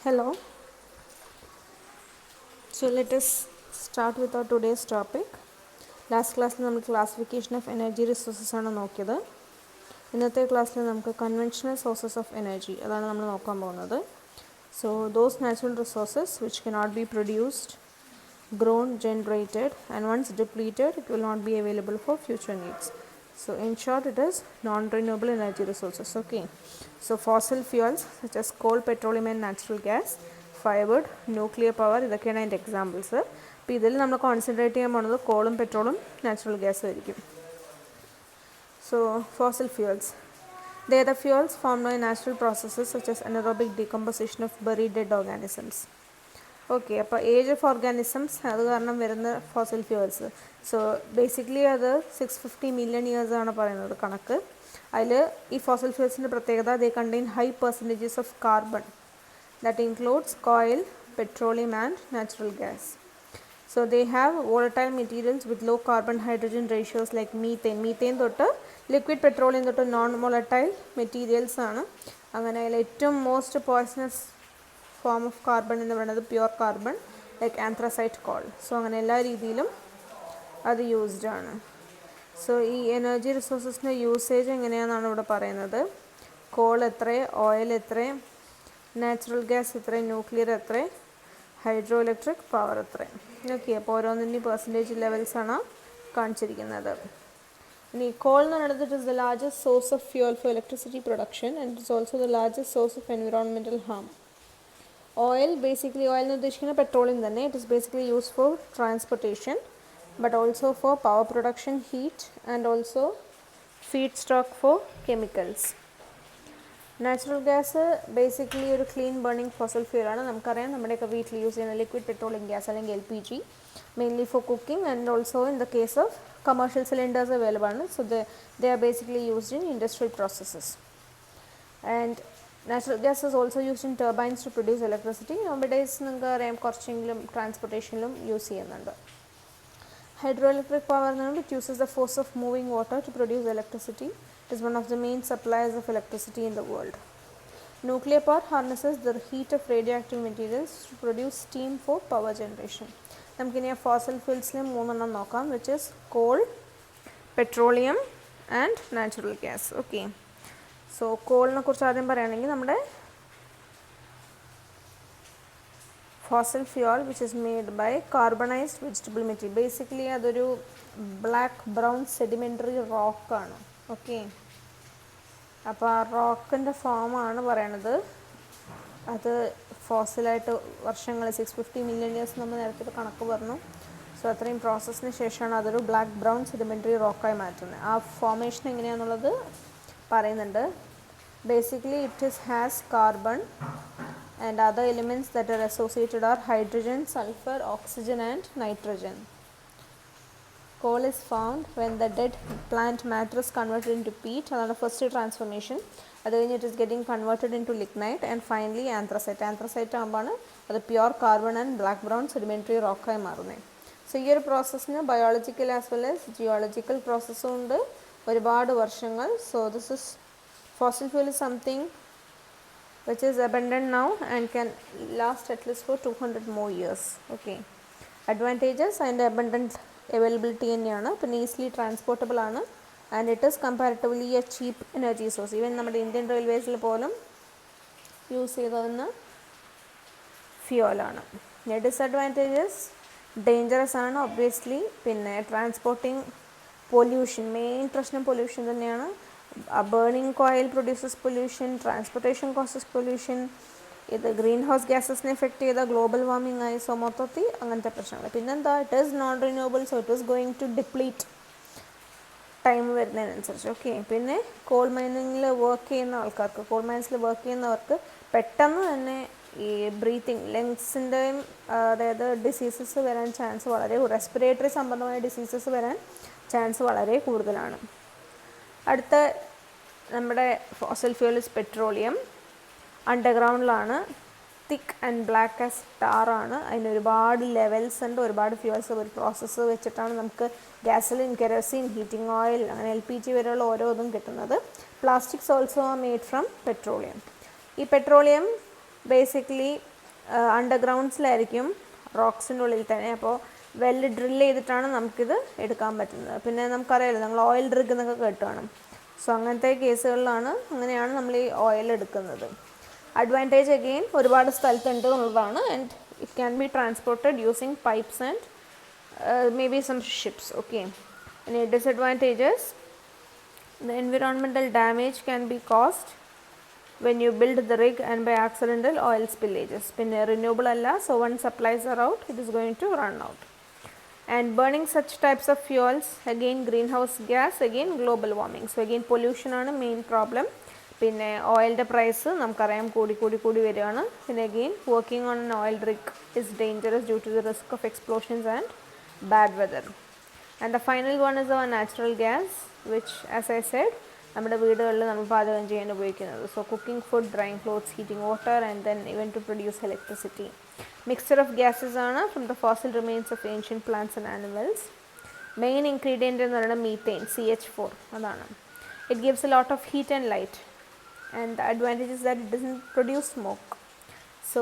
Hello. So let us start with our today's topic. Last class we classification of energy resources ആണ് നോക്കിയത്. ഇന്നത്തെ ക്ലാസ്സിൽ നമുക്ക് conventional sources of energy അതാണ് നമ്മൾ നോക്കാൻ പോകുന്നത്. So those natural resources which cannot be produced, grown, generated, and once depleted it will not be available for future needs. So in short it is non-renewable energy resources. Okay. So fossil fuels such as coal, petroleum and natural gas, firewood, nuclear power ഇതൊക്കെയാണ് അതിൻ്റെ examples. അപ്പോൾ ഇതിൽ നമ്മൾ concentrate ചെയ്യാൻ പോകുന്നത് കോളും പെട്രോളും natural ഗ്യാസും ആയിരിക്കും. So fossil fuels, they are the fuels formed by natural processes such as anaerobic decomposition of buried dead organisms. Okay, അപ്പോൾ ഏജ് ഓഫ് ഓർഗാനിസംസ് അത് കാരണം വരുന്ന ഫോസിൽ ഫ്യൂവൽസ്. സോ ബേസിക്കലി അത് 650 മില്യൺ ഇയേഴ്സ് ആണ് പറയുന്നത് കണക്ക്. അതിൽ ഈ ഫോസിൽ ഫ്യൂവൽസിൻ്റെ പ്രത്യേകത ദേ contain high percentages of carbon that includes coil, petroleum and natural gas. So they have volatile materials with low carbon hydrogen ratios like methane. Methane തൊട്ട് liquid petroleum തൊട്ട് non volatile materials ആണ്. അങ്ങനെ അതിൽ ഏറ്റവും most poisonous form of carbon എന്ന് പറയുന്നത് pure carbon like anthracite call. So അങ്ങനെ എല്ലാ രീതിയിലും അത് യൂസ്ഡ് ആണ്. സോ ഈ എനർജി റിസോഴ്സസിൻ്റെ യൂസേജ് എങ്ങനെയാണെന്നാണ് ഇവിടെ പറയുന്നത്. കോൾ എത്ര, ഓയിൽ എത്ര, നാച്ചുറൽ ഗ്യാസ് എത്ര, ന്യൂക്ലിയർ എത്ര, ഹൈഡ്രോ ഇലക്ട്രിക് പവർ എത്ര. ഓക്കെ, അപ്പോൾ ഓരോന്നിൻ്റെയും പെർസെൻറ്റേജ് ലെവൽസാണ് കാണിച്ചിരിക്കുന്നത്. ഇനി കോൾ എന്ന് പറയുന്നത് it is the largest source of fuel for electricity production and it is also the largest source of environmental harm. Oil basically oil എന്ന് ഉദ്ദേശിക്കുന്ന പെട്രോളിയം തന്നെ. It is basically use for transportation but also for power production, heat and also feedstock for chemicals. Natural gas basically ഒരു clean burning fossil ഫ്യൂലാണ്. നമുക്കറിയാം നമ്മുടെയൊക്കെ വീട്ടിൽ use ചെയ്യുന്ന liquid petroleum gas അല്ലെങ്കിൽ LPG, mainly four cooking and also in the case of commercial cylinders available ആണ്. So they are basically used in industrial processes. And natural gas is also used in turbines to produce electricity. Nowadays നിങ്ങൾക്ക് അറിയാം കുറച്ചെങ്കിലും ട്രാൻസ്പോർട്ടേഷനിലും use ചെയ്യുന്നുണ്ട്. Hydroelectric power എന്ന് പറയുമ്പോൾ it uses the force of moving water to produce electricity. It is one of the main suppliers of electricity in the world. Nuclear power harnesses the heat of radioactive materials to produce steam for power generation. നമുക്കിനി ആ fossil ഫ്യൂൽസിൽ മൂന്നെണ്ണം നോക്കാം, which is coal, petroleum and natural gas. Okay, so കോളിനെ കുറിച്ച് ആദ്യം പറയുകയാണെങ്കിൽ നമ്മുടെ fossil fuel which is made by carbonised vegetable material. Basically അതൊരു ബ്ലാക്ക് ബ്രൗൺ സെഡിമെൻ്ററി റോക്കാണ്. ഓക്കെ, അപ്പോൾ ആ റോക്കിൻ്റെ ഫോമാണ് പറയണത്. അത് ഫോസിലായിട്ട് വർഷങ്ങൾ 650 മില്യൺ ഇയേഴ്സ് നമ്മൾ നേരത്തെ കണക്ക് പറഞ്ഞു. സോ അത്രയും പ്രോസസ്സിന് ശേഷമാണ് അതൊരു ബ്ലാക്ക് ബ്രൗൺ സെഡിമെൻ്ററി റോക്കായി മാറ്റുന്നത്. ആ ഫോർമേഷൻ എങ്ങനെയാണെന്നുള്ളത് പറയുന്നുണ്ട്. Basically it has carbon and other elements that are associated are hydrogen, sulphur, oxygen and nitrogen. Coal is found when the dead plant matter is converted into peat. അതാണ് first transformation. അത് കഴിഞ്ഞ് it is getting converted into lignite and finally anthracite. Anthracite ആകുമ്പോഴാണ് അത് pure carbon and black brown sedimentary റോക്കായി മാറുന്നത്. So ഈ ഒരു പ്രോസസ്സിന് biological as well as geological പ്രോസസ്സും ഉണ്ട്, ഒരുപാട് വർഷങ്ങൾ. So this is fossil fuel is something which is abundant now and can last at least for 200 more years. Okay, advantages and abundant availability തന്നെയാണ്. പിന്നെ ഈസിലി ട്രാൻസ്പോർട്ടബിൾ ആണ് and it is comparatively a cheap energy source. Even നമ്മുടെ Indian റെയിൽവേസിൽ പോലും use ചെയ്തതെന്ന് ഫ്യൂവലാണ്. Disadvantages dangerous ആണ് obviously. പിന്നെ ട്രാൻസ്പോർട്ടിങ്, പൊല്യൂഷൻ, മെയിൻ പ്രശ്നം പൊല്യൂഷൻ തന്നെയാണ്. Burning coal produces pollution, transportation causes pollution, ഇത് ഗ്രീൻ ഹൗസ് ഗ്യാസസിനെ എഫക്റ്റ് ചെയ്ത ഗ്ലോബൽ വാർമിംഗ് ആയി. സോ മൊത്തത്തിൽ അങ്ങനത്തെ പ്രശ്നങ്ങൾ. പിന്നെന്താ, it is non renewable, so it is going to deplete time വരുന്നതിനനുസരിച്ച്. Okay, പിന്നെ കോൾ മൈനിങ്ങിൽ വർക്ക് ചെയ്യുന്ന ആൾക്കാർക്ക്, കോൾ മൈൻസിൽ വർക്ക് ചെയ്യുന്നവർക്ക് പെട്ടെന്ന് തന്നെ ഈ ബ്രീത്തിങ്, ലങ്സിൻ്റെയും അതായത് ഡിസീസസ് വരാൻ ചാൻസ് വളരെ, റെസ്പിറേറ്ററി സംബന്ധമായ ഡിസീസസ് വരാൻ ചാൻസ് വളരെ കൂടുതലാണ്. അടുത്ത നമ്മുടെ ഫോസൽ ഫ്യൂൽ ഇസ് പെട്രോളിയം. അണ്ടർഗ്രൗണ്ടിലാണ്, തിക്ക് ആൻഡ് ബ്ലാക്ക് ആസ് ടാറാണ്. അതിന് ഒരുപാട് ലെവൽസ് ഉണ്ട്, ഒരുപാട് ഫ്യൂൽസ്, ഒരു പ്രോസസ്സ് വെച്ചിട്ടാണ് നമുക്ക് ഗ്യാസലിൻ, കെറോസിൻ, ഹീറ്റിംഗ് ഓയിൽ, അങ്ങനെ LPG വരെയുള്ള ഓരോ ഇതും കിട്ടുന്നത്. Plastics also are made from petroleum. ഈ പെട്രോളിയം ബേസിക്കലി അണ്ടർഗ്രൗണ്ട്സിലായിരിക്കും, റോക്സിൻ്റെ ഉള്ളിൽ തന്നെ. അപ്പോൾ വെൽ ഡ്രിൽ ചെയ്തിട്ടാണ് നമുക്കിത് എടുക്കാൻ പറ്റുന്നത്. പിന്നെ നമുക്കറിയാമല്ലോ, നമ്മൾ ഓയിൽ ഡ്രിഗ് എന്നൊക്കെ കേട്ടുകയാണ്. സോ അങ്ങനത്തെ കേസുകളിലാണ്, അങ്ങനെയാണ് നമ്മൾ ഈ ഓയിൽ എടുക്കുന്നത്. അഡ്വാൻറ്റേജ് അഗെയിൻ ഒരുപാട് സ്ഥലത്തുണ്ട് എന്നുള്ളതാണ്. And it can be transported using pipes and may be some ships. Okay. ഇനി disadvantages, the environmental damage can be caused when you build the rig and by accidental oil spillages. പിന്നെ renewable അല്ല, so once supplies are out, it is going to run out. And burning such types of fuels, again greenhouse gas, again global warming. So again pollution ആണ് main problem. പിന്നെ ഓയിലിൻ്റെ price നമുക്കറിയാം കൂടി വരികയാണ്. പിന്നെ again working on an oil rig is dangerous due to the risk of explosions and bad weather. And the final one is our natural gas, which as I said, നമ്മുടെ വീടുകളിൽ നമ്മൾ പാചകം ചെയ്യാൻ ഉപയോഗിക്കുന്നത്. So cooking food, drying clothes, heating water and then even to produce electricity. Mixture of gases ആണ് from the fossil remains of ancient plants and animals. Main ingredient എന്ന് പറയുന്നത് methane, CH4, അതാണ്. It gives a lot of heat and light. And the advantage is that it doesn't produce smoke. So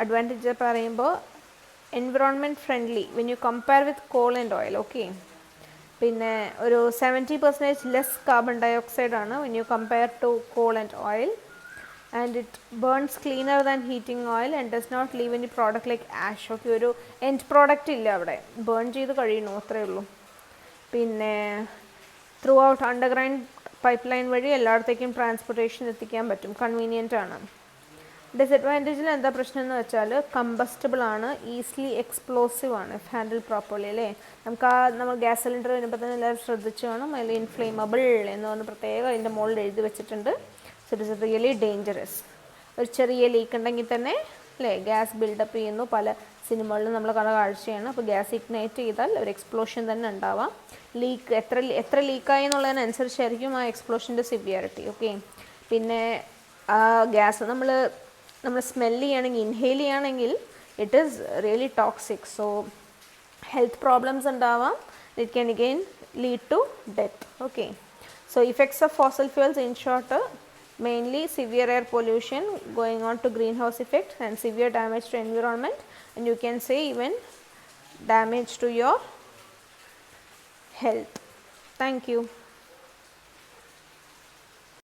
advantage പറയുമ്പോൾ environment friendly when you compare with coal and oil. Okay. പിന്നെ ഒരു 70% less carbon dioxide ആണ് when you compare to coal and oil. And it burns cleaner than heating oil and does not leave any product like ash. Okay, ഒരു end product ഇല്ല അവിടെ, burn ചെയ്ത് കഴിയണു, അത്രയേ ഉള്ളൂ. പിന്നെ throughout underground pipeline വഴി എല്ലായിടത്തേക്കും ട്രാൻസ്പോർട്ടേഷൻ എത്തിക്കാൻ പറ്റും, കൺവീനിയൻ്റ് ആണ്. ഡിസഡ്വാൻറ്റേജിൽ എന്താ പ്രശ്നം എന്ന് വെച്ചാൽ കമ്പസ്റ്റബിൾ ആണ്, ഈസിലി എക്സ്പ്ലോസീവ് ആണ് ഇഫ് ഹാൻഡിൽ പ്രോപ്പർലി. അല്ലേ, നമ്മൾ ഗ്യാസ് സിലിണ്ടർ വരുമ്പോൾ തന്നെ എല്ലാവരും ശ്രദ്ധിച്ചു കാണും, അതിൽ ഇൻഫ്ലേമബിൾ എന്ന് പറഞ്ഞ് പ്രത്യേകം അതിൻ്റെ മുകളിൽ എഴുതി വെച്ചിട്ടുണ്ട്. So it is really dangerous. ഒരു ചെറിയ ലീക്ക് ഉണ്ടെങ്കിൽ തന്നെ അല്ലേ ഗ്യാസ് ബിൽഡപ്പ് ചെയ്യുന്നു, പല സിനിമകളിലും നമ്മൾ കണ്ട കാഴ്ചയാണ്. അപ്പോൾ ഗ്യാസ് ഇഗ്നൈറ്റ് ചെയ്താൽ ഒരു എക്സ്പ്ലോഷൻ തന്നെ ഉണ്ടാവാം. ലീക്ക് എത്ര ലീക്കായി എന്നുള്ളതിനനുസരിച്ചായിരിക്കും ആ എക്സ്പ്ലോഷൻ്റെ സിവിയറിറ്റി. ഓക്കെ. പിന്നെ ഗ്യാസ് നമ്മൾ സ്മെല്ല് ചെയ്യുകയാണെങ്കിൽ, ഇൻഹെയിൽ ചെയ്യുകയാണെങ്കിൽ it is really toxic. So health problems ഉണ്ടാവാം. It can again lead to death. Okay. So effects of fossil fuels in short, mainly severe air pollution going on to greenhouse effect and severe damage to environment and you can say even damage to your health. Thank you.